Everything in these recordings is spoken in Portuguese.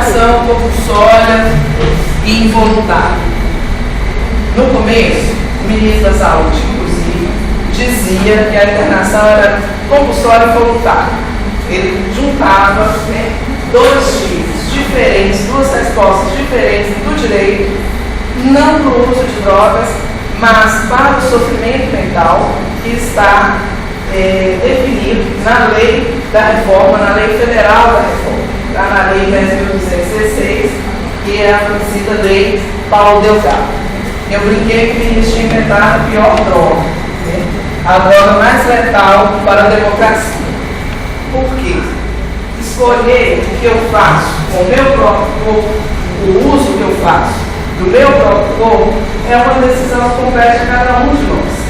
internação compulsória e involuntária. No começo, o ministro da Saúde, inclusive, dizia que a internação era compulsória e voluntária. Ele juntava dois tipos diferentes, duas respostas diferentes do direito, não para o uso de drogas, mas para o sofrimento mental, que está definido na lei da reforma, na lei federal da reforma, está na lei 10.216, que é a conhecida lei Paulo Delgado. Eu brinquei que o ministro tinha inventado a pior droga, a droga mais letal para a democracia. Por quê? Escolher o que eu faço com o meu próprio corpo, o uso que eu faço do meu próprio corpo, é uma decisão que compete a cada um de nós.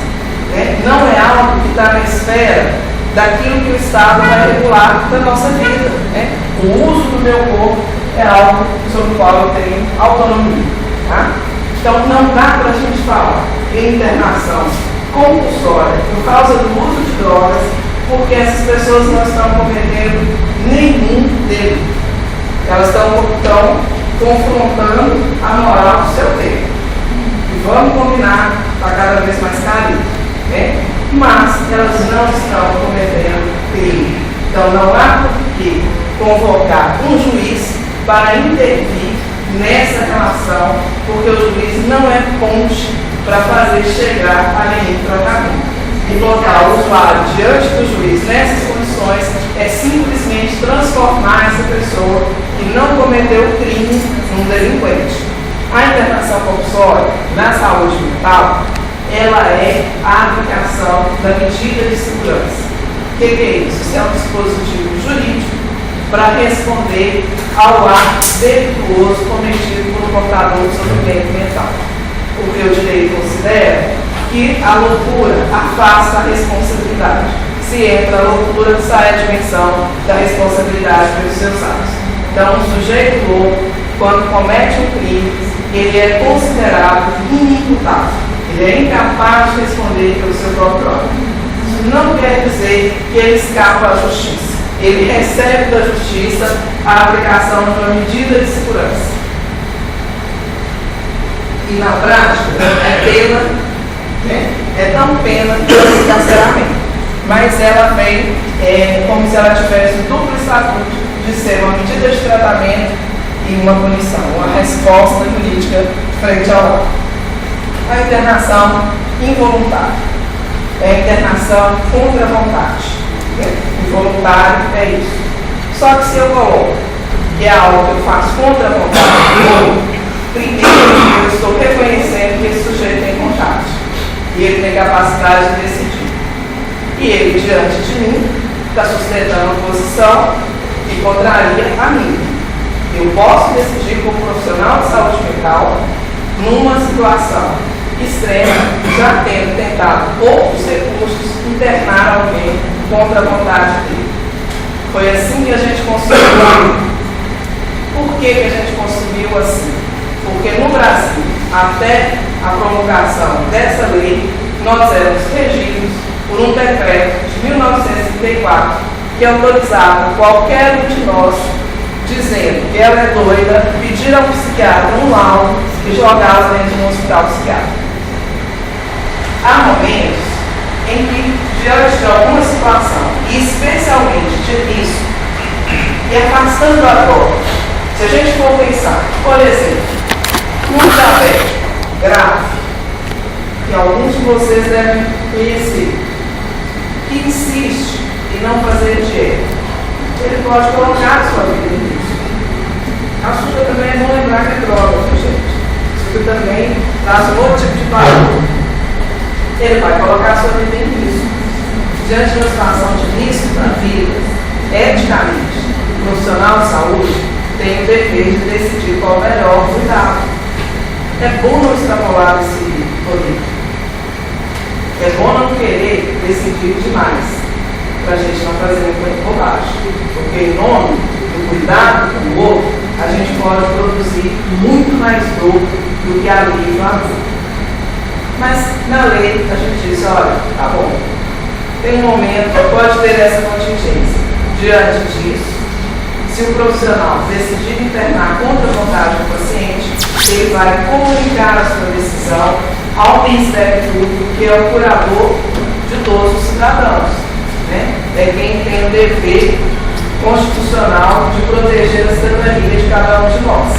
Não é algo que está na esfera daquilo que o Estado vai regular da nossa vida. O uso do meu corpo é algo sobre o qual eu tenho autonomia. Tá? Então não dá para a gente falar em internação compulsória por causa do uso de drogas, porque essas pessoas não estão cometendo nenhum delito. Elas estão confrontando a moral do seu tempo. E vamos combinar, está cada vez mais carinho. Mas elas não estão cometendo crime. Então não há por que convocar um juiz para intervir nessa relação, porque o juiz não é ponte para fazer chegar a nenhum tratamento. E botar o usuário diante do juiz nessas condições é simplesmente transformar essa pessoa que não cometeu crime num delinquente. A internação compulsória na saúde mental, ela é a aplicação da medida de segurança. O que é isso? Isso é um dispositivo jurídico para responder ao ato delituoso cometido por um portador de sofrimento mental. Porque o direito considera que a loucura afasta a responsabilidade. Se entra a loucura, sai a dimensão da responsabilidade pelos seus atos. Então, o sujeito louco, quando comete um crime, ele é considerado inimputável. Ele é incapaz de responder pelo seu próprio ato. Isso não quer dizer que ele escapa à justiça. Ele recebe da justiça a aplicação de uma medida de segurança. E na prática, é pena, é tão pena quanto encarceramento. Mas ela vem como se ela tivesse o duplo estatuto de ser uma medida de tratamento e uma punição, uma resposta jurídica frente ao ato. A internação involuntária é a internação contra a vontade. Involuntário é isso. Só que se eu coloco que é algo que eu faço contra a vontade, primeiro eu estou reconhecendo que esse sujeito tem vontade e ele tem capacidade de decidir. E ele, diante de mim, está sustentando uma posição que contraria a mim. Eu posso decidir como profissional de saúde mental numa situação extrema, já tendo tentado outros recursos internar alguém contra a vontade dele. Foi assim que a gente conseguiu. Por que a gente conseguiu assim? Porque no Brasil, até a promulgação dessa lei, nós éramos regidos por um decreto de 1934 que autorizava qualquer um de nós, dizendo que ela é doida, pedir a um psiquiatra um laudo e jogá-la dentro de um hospital psiquiátrico. Há momentos em que, diante de alguma situação, e especialmente de risco, e afastando a droga, se a gente for pensar, por exemplo, um diabético grave, que alguns de vocês devem conhecer, que insiste em não fazer dieta, ele pode colocar a sua vida em risco. Açúcar também é bom lembrar que é droga, gente. Açúcar também traz um outro tipo de valor. Ele vai colocar a sua vida em risco. Diante de uma situação de risco na vida, eticamente, o profissional de saúde tem o dever de decidir qual é o melhor cuidado. É bom não extrapolar esse poder. É bom não querer decidir demais, para a gente não fazer muita bobagem. Porque em nome do cuidado com o outro, a gente pode produzir muito mais dor do que alívio à dor. Mas na lei a gente diz, olha, tá bom, tem um momento, pode ter essa contingência. Diante disso, se o profissional decidir internar contra a vontade do paciente, ele vai comunicar a sua decisão ao Ministério Público, que é o curador de todos os cidadãos, né? É quem tem o dever constitucional de proteger a cidadania de cada um de nós.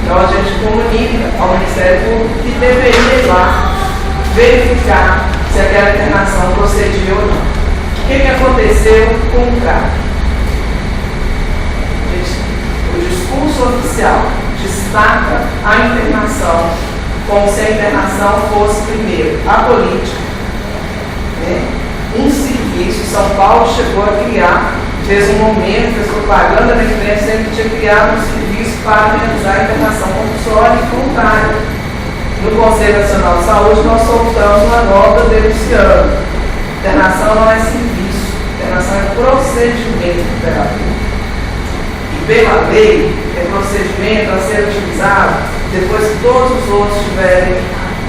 Então a gente comunica ao Ministério Público que deveria ir lá verificar se aquela internação procedia ou não. O que aconteceu com o cara? O discurso oficial destaca a internação como se a internação fosse, primeiro, apolítica, né? Um serviço. São Paulo chegou a criar, fez um momento, fez propaganda na imprensa, ele tinha criado um serviço para realizar a internação compulsória e voluntária. No Conselho Nacional de Saúde, nós soltamos uma nota denunciando. Internação não é serviço, internação é procedimento terapêutico. E pela lei, é procedimento a ser utilizado depois que todos os outros tiverem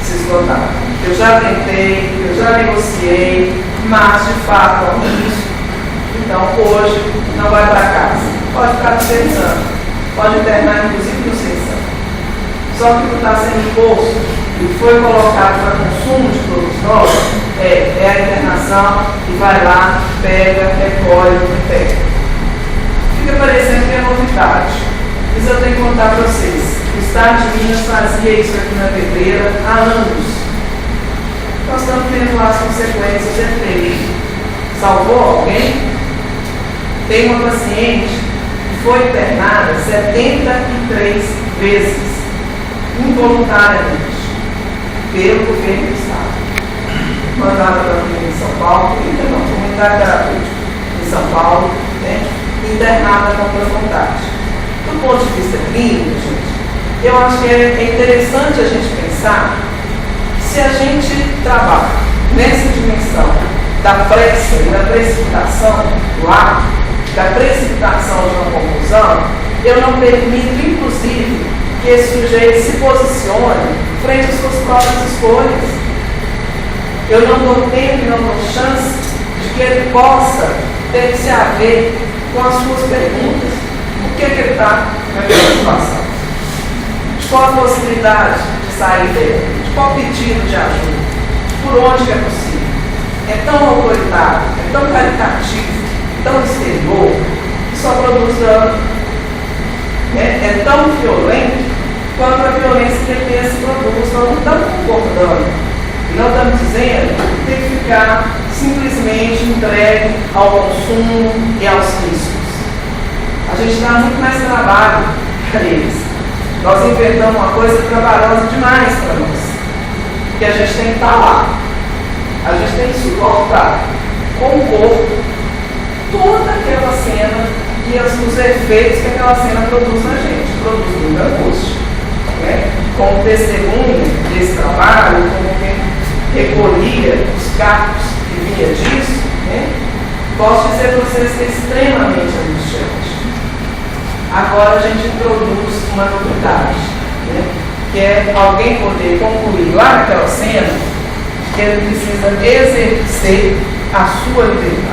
se esgotado. Eu já tentei, eu já negociei, mas de fato é um risco. Então hoje não vai para casa. Pode ficar descansando, pode internar inclusive no CESAM. Só que o que está sendo imposto e que foi colocado para consumo de todos nós é a internação e vai lá, pega, recolhe e pega. Fica parecendo que é novidade. Mas eu tenho que contar para vocês. O Estado de Minas fazia isso aqui na Pedreira há anos. Nós estamos vendo lá as consequências de efeito. Salvou alguém? Tem uma paciente que foi internada 73 vezes, involuntariamente, pelo governo do Estado. Mandada para a clínica em São Paulo, comunidade terapêutica em São Paulo, né? Internada contra a vontade. Do ponto de vista clínico, gente, eu acho que é interessante a gente pensar que se a gente trabalha nessa dimensão da pressa e da precipitação do ato, da precipitação de uma conclusão, eu não permito, inclusive, que esse sujeito se posicione frente às suas próprias escolhas. Eu não dou tempo e não dou chance de que ele possa ter que se haver com as suas perguntas. Por que ele está naquela situação? De qual a possibilidade de sair dele? De qual pedido de ajuda? Por onde que é possível? É tão autoritário, é tão caritativo, tão exterior, que só produz dano. É tão violento quanto a violência que ele tem se produz. Nós não estamos concordando. E não estamos dizendo que tem que ficar simplesmente entregue ao consumo e aos riscos. A gente dá muito mais trabalho para eles. Nós inventamos uma coisa trabalhosa demais para nós. Que a gente tem que estar lá. A gente tem que suportar com o corpo toda aquela cena e os efeitos que aquela cena produz na gente. Produz muita angústia. Né? Como testemunha desse trabalho, como quem recolhia os capos que vinha disso, né? Posso dizer para vocês que é extremamente angustiante. Agora a gente introduz uma novidade, né? Que é alguém poder concluir lá naquela cena que ele precisa exercer a sua liberdade.